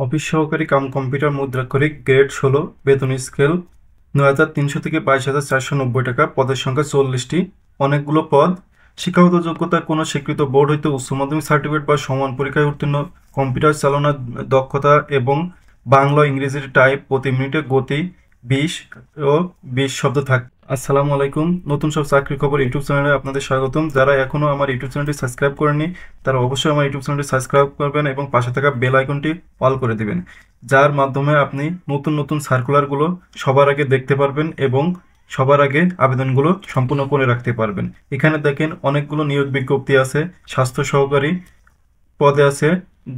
Office সহকারী cum computer মুদ্রাক্ষরিক grade ১৬ বেতন scale ৯,৩০০ থেকে ২২,৪৯০ টাকা। পদের সংখ্যা ৪০টি। অনেকগুলো পদ। শিক্ষাগত যোগ্যতা কোনো স্বীকৃত বোর্ড হইতে উচ্চ মাধ্যমিক সার্টিফিকেট বা সমান পরীক্ষায় উত্তীর্ণ, কম্পিউটার চালানোর দক্ষতা এবং বাংলা ও ইংরেজির টাইপ প্রতি মিনিটে গতি ২০ ও ২০ শব্দ থাকে। আসসালামু আলাইকুম। নতুন সব চাকরি খবর ইউটিউব চ্যানেলে আপনাদের স্বাগতম। যারা এখনো আমার ইউটিউব চ্যানেলটি সাবস্ক্রাইব করেননি তারা অবশ্যই আমার ইউটিউব চ্যানেলটি সাবস্ক্রাইব করবেন এবং পাশে থাকা বেল আইকনটি অল করে দিবেন, যার মাধ্যমে আপনি নতুন নতুন সার্কুলারগুলো সবার আগে দেখতে পারবেন এবং সবার আগে আবেদনগুলো সম্পূর্ণ করে রাখতে পারবেন। এখানে দেখেন অনেকগুলো নিয়োগ বিজ্ঞপ্তি আছে। স্বাস্থ্য সহকারী পদে আছে,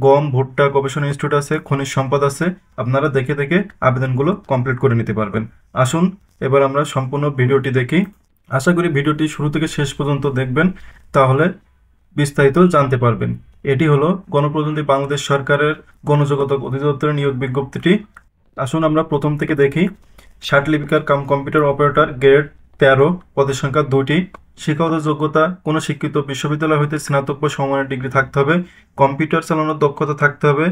গম ভুট্টা গবেষণা ইনস্টিটিউট আছে, খনিজ সম্পদ আছে। আপনারা দেখে দেখে আবেদনগুলো কমপ্লিট করে নিতে পারবেন। আসুন এবার আমরা সম্পূর্ণ ভিডিওটি দেখি। আশা করি ভিডিওটি শুরু থেকে শেষ পর্যন্ত দেখবেন, তাহলে বিস্তারিত জানতে পারবেন। এটি হলো গণপ্রজাতন্ত্রী বাংলাদেশ সরকারের গণযোগাযোগ অধিদপ্তরের নিয়োগ বিজ্ঞপ্তিটি। আসুন আমরা প্রথম থেকে দেখি। লিপিকার কাম কম্পিউটার অপারেটর গ্রেড ১৩, পদের সংখ্যা ২টি। শিক্ষাগত যোগ্যতা কোনো শিক্ষিত বিশ্ববিদ্যালয় হইতে স্নাতক বা সমমানের ডিগ্রি থাকতে হবে। কম্পিউটার চালানোর দক্ষতা থাকতে হবে।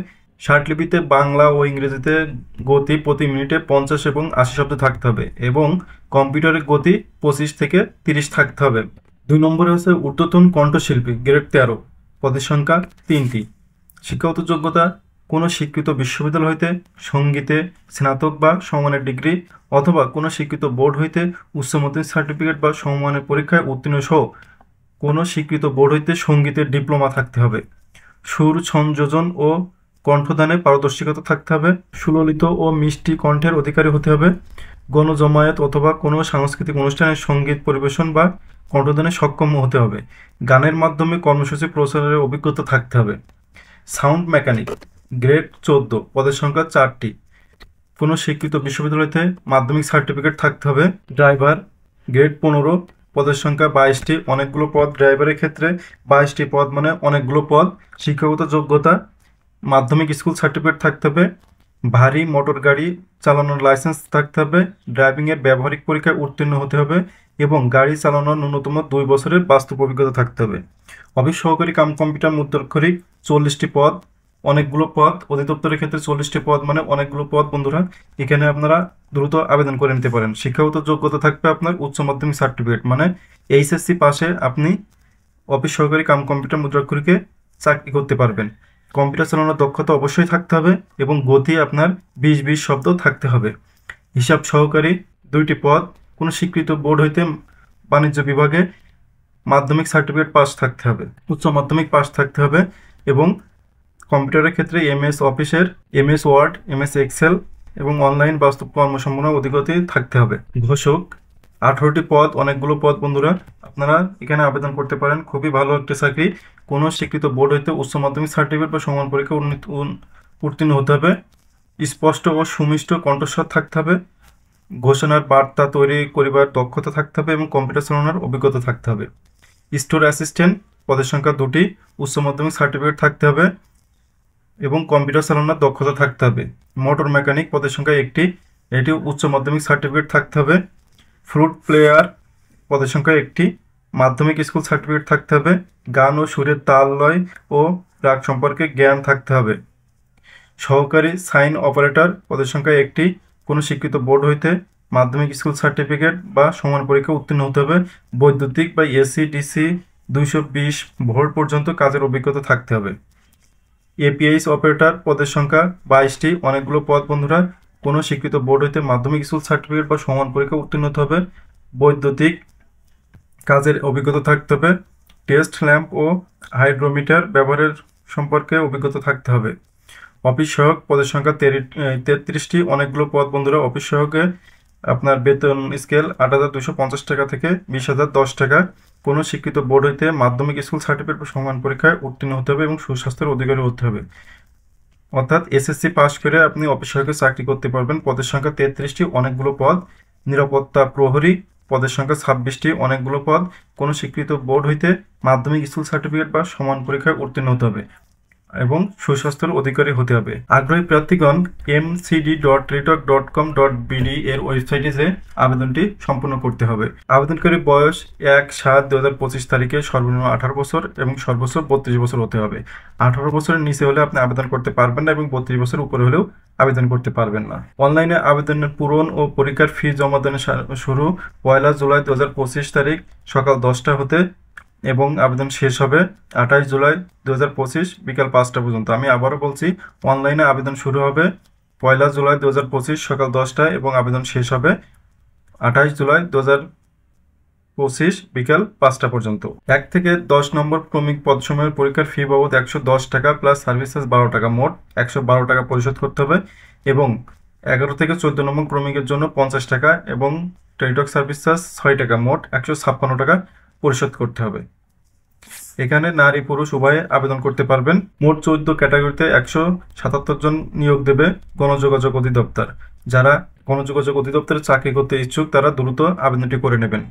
লিপিতে বাংলা ও ইংরেজিতে গতি প্রতি মিনিটে ৫০ এবং ৮০ শব্দ থাকতে হবে এবং কম্পিউটারের গতি ২৫ থেকে ৩০ থাকতে হবে। ২ নম্বরে হচ্ছে ঊর্ধ্বতন কণ্ঠশিল্পী গ্রেড ১৩, পদের সংখ্যা ৩টি। শিক্ষাগত যোগ্যতা কোনো স্বীকৃত বিশ্ববিদ্যালয় হইতে সঙ্গীতে স্নাতক বা সমমানের ডিগ্রি অথবা কোনো স্বীকৃত বোর্ড হইতে উচ্চ মাধ্যমিক সার্টিফিকেট বা সমমানের পরীক্ষায় উত্তীর্ণ সহ কোনো স্বীকৃত বোর্ড হইতে সঙ্গীতের ডিপ্লোমা থাকতে হবে। সুর সংযোজন ও কণ্ঠদানে পারদর্শিতা থাকতে হবে। সুললিত ও মিষ্টি কণ্ঠের অধিকারী হতে হবে। গণজমায়েত অথবা কোনো সাংস্কৃতিক অনুষ্ঠানে সঙ্গীত পরিবেশন বা কণ্ঠদানে সক্ষম হতে হবে। গানের মাধ্যমে কর্মসূচি প্রচারের অভিজ্ঞতা থাকতে হবে। সাউন্ড মেকানিক গ্রেড ১৪, পদের সংখ্যা ৪টি। কোনো স্বীকৃত বিশ্ববিদ্যালয়তে মাধ্যমিক সার্টিফিকেট থাকতে হবে। ড্রাইভার গ্রেড ১৫, পদের সংখ্যা ২২টি। অনেকগুলো পদ ড্রাইভারের ক্ষেত্রে, ২২টি পদ মানে অনেকগুলো পদ। শিক্ষাগত যোগ্যতা মাধ্যমিক স্কুল সার্টিফিকেট থাকতে হবে। ভারী মোটর গাড়ি চালানোর লাইসেন্স থাকতে হবে। ড্রাইভিংয়ের ব্যবহারিক পরীক্ষায় উত্তীর্ণ হতে হবে এবং গাড়ি চালানোর ন্যূনতম ২ বছরের বাস্তব অভিজ্ঞতা থাকতে হবে। অফিস সহকারী কাম কম্পিউটার মুদ্রাক্ষরিক ৪০টি পদ। অনেকগুলো পদ, অধিদপ্তরের ক্ষেত্রে ৪০টি পদ মানে অনেকগুলো পদ বন্ধুরা। এখানে আপনারা দ্রুত আবেদন করে নিতে পারেন। শিক্ষাগত যোগ্যতা থাকবে আপনার উচ্চ মাধ্যমিক সার্টিফিকেট মানে এইচএসসি পাশে আপনি অফিস সহকারী কাম কম্পিউটার মুদ্রাক্ষরিকে চাকরি করতে পারবেন। কম্পিউটার চালানোর দক্ষতা অবশ্যই থাকতে হবে এবং গতি আপনার ২০ শব্দ থাকতে হবে। হিসাব সহকারী ২টি পদ। কোনো স্বীকৃত বোর্ড হইতে বাণিজ্য বিভাগে মাধ্যমিক সার্টিফিকেট পাস থাকতে হবে, উচ্চ মাধ্যমিক পাস থাকতে হবে এবং কম্পিউটারের ক্ষেত্রে এমএস অফিসের, এমএস ওয়ার্ড, এমএস এক্সেল এবং অনলাইন বাস্তব কর্মসম্পন্ন অধিগতি থাকতে হবে। ঘোষক ১৮টি পদ, অনেকগুলো পদ বন্ধুরা। আপনারা এখানে আবেদন করতে পারেন। খুবই ভালো একটা চাকরি। কোনো স্বীকৃত বোর্ড হইতে উচ্চ মাধ্যমিক সার্টিফিকেট বা সমান পরীক্ষা উত্তীর্ণ হতে হবে। স্পষ্ট ও সুমিষ্ট কণ্ঠস্বর থাকতে হবে। ঘোষণার বার্তা তৈরি করিবার দক্ষতা থাকতে হবে এবং কম্পিউটার চালানোর অভিজ্ঞতা থাকতে হবে। স্টোর অ্যাসিস্ট্যান্ট, পদের সংখ্যা ২টি। উচ্চ মাধ্যমিক সার্টিফিকেট থাকতে হবে এবং কম্পিউটার চালানোর দক্ষতা থাকতে হবে। মোটর মেকানিক, পদের সংখ্যা ১টি। এটি উচ্চ মাধ্যমিক সার্টিফিকেট থাকতে হবে। ফ্লুট প্লেয়ার, পদের সংখ্যা ১টি। মাধ্যমিক স্কুল সার্টিফিকেট থাকতে হবে। গান ও সুরের তাল লয় ও রাগ সম্পর্কে জ্ঞান থাকতে হবে। সহকারী সাইন অপারেটর, পদের সংখ্যা ১টি। কোনো স্বীকৃত বোর্ড হইতে মাধ্যমিক স্কুল সার্টিফিকেট বা সমান পরীক্ষা উত্তীর্ণ হতে হবে। বৈদ্যুতিক বা এসি ডিসি ২২০ ভোল্ট পর্যন্ত কাজের অভিজ্ঞতা থাকতে হবে। এপিএইচ অপারেটর, পদের সংখ্যা ২২টি। অনেকগুলো পদ বন্ধুরা। কোনো স্বীকৃত বোর্ড হইতে মাধ্যমিক স্কুল সার্টিফিকেট বা সমান পরীক্ষা উত্তীর্ণ হতে হবে। বৈদ্যুতিক কাজের অভিজ্ঞতা থাকতে হবে। টেস্ট ল্যাম্প ও হাইড্রোমিটার ব্যবহারের সম্পর্কে অভিজ্ঞতা থাকতে হবে। অফিস সহায়ক, পদের সংখ্যা ৩৩টি। অনেকগুলো পদ বন্ধুরা। অফিস সহায়কে আপনার বেতন স্কেল ৮,২৫০ টাকা থেকে ২০,০১০ টাকা। কোনো স্বীকৃত বোর্ড হইতে মাধ্যমিক স্কুল সার্টিফিকেট বা সমান পরীক্ষায় উত্তীর্ণ হতে হবে এবং সুস্বাস্থ্যের অধিকারী হতে হবে। অর্থাৎ এসএসসি পাস করে আপনি অফিস সহায়কের চাকরি করতে পারবেন। পদের সংখ্যা ৩৩টি। অনেকগুলো পদ। নিরাপত্তা প্রহরী, পদের সংখ্যা ২৬টি। অনেকগুলো পদ। কোনো স্বীকৃত বোর্ড হইতে মাধ্যমিক স্কুল সার্টিফিকেট বা সমান পরীক্ষায় উত্তীর্ণ হতে হবে। এবং সুস্বাস্থ্যের অধিকারী হতে হবে। আগ্রহী প্রার্থীগণ mcd.retok.com.bd এর ওয়েবসাইটে যে আবেদনটি সম্পূর্ণ করতে হবে। আবেদনকারী বয়স 1/7/2025 তারিখে সর্বনিম্ন 18 বছর এবং সর্বোচ্চ 32 বছর হতে হবে। 18 বছরের নিচে হলে আপনি আবেদন করতে পারবেন না এবং 32 বছর উপরে হলেও আবেদন করতে পারবেন না। অনলাইনে আবেদনের পূরণ ও পরীক্ষার ফি জমা দানের শুরু 1 জুলাই 2025 তারিখ সকাল 10টা হতে এবং আবেদন শেষ হবে 28 জুলাই 2025 বিকাল 5টা পর্যন্ত। আমি আবারও বলছি, অনলাইনে আবেদন শুরু হবে 1 জুলাই 2025 সকাল 10টায় এবং আবেদন শেষ হবে 28 জুলাই 2025 বিকাল 5টা পর্যন্ত। 1 থেকে 10 নম্বর ক্রমিক পদসমূহের পরীক্ষার ফি বাবদ 110 টাকা প্লাস সার্ভিস চার্জ 12 টাকা, মোট 112 টাকা পরিশোধ করতে হবে এবং 11 থেকে 14 নম্বর ক্রমিকের জন্য 50 টাকা এবং টেলিটক সার্ভিস চার্জ 6 টাকা, মোট 156 টাকা পরিশোধ করতে হবে। এখানে নারী পুরুষ উভয়ে আবেদন করতে পারবেন। মোট 14 ক্যাটাগরিতে 177 জন নিয়োগ দেবে গণযোগাযোগ অধিদপ্তর। যারা গণযোগাযোগ অধিদপ্তরে চাকরি করতে ইচ্ছুক তারা দ্রুত আবেদনটি করে নেবেন।